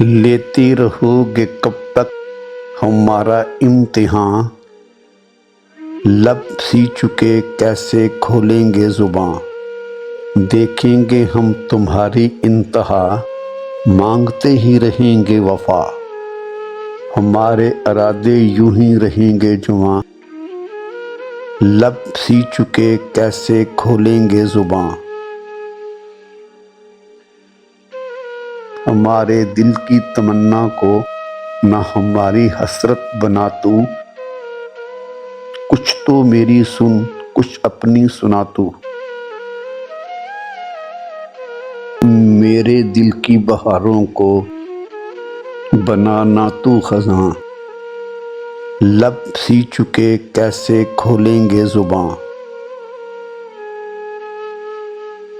लेते रहोगे कब तक हमारा इम्तिहान। लब सी चुके कैसे खोलेंगे जुबान। देखेंगे हम तुम्हारी इंतहा, मांगते ही रहेंगे वफा। हमारे इरादे यूं ही रहेंगे जुबान। लब सी चुके कैसे खोलेंगे जुबान। हमारे दिल की तमन्ना को ना हमारी हसरत बना तू। कुछ तो मेरी सुन, कुछ अपनी सुना तू। मेरे दिल की बहारों को बनाना तू खज़ां। लब सी चुके कैसे खोलेंगे जुबान।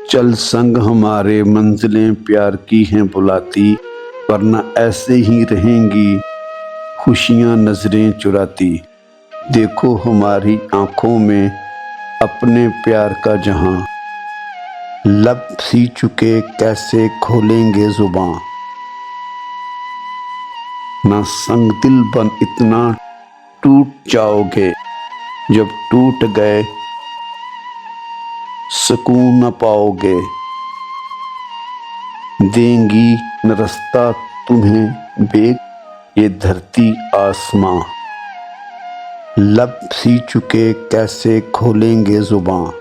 चल संग हमारे मंजिलें प्यार की हैं बुलाती, वरना ऐसे ही रहेंगी खुशियाँ नजरें चुराती। देखो हमारी आंखों में अपने प्यार का जहां। लब सी चुके कैसे खोलेंगे जुबान। ना संग दिल बन इतना टूट जाओगे, जब टूट गए सुकून न पाओगे। देंगी न रास्ता तुम्हें बेग ये धरती आसमां। लब सी चुके कैसे खोलेंगे जुबान।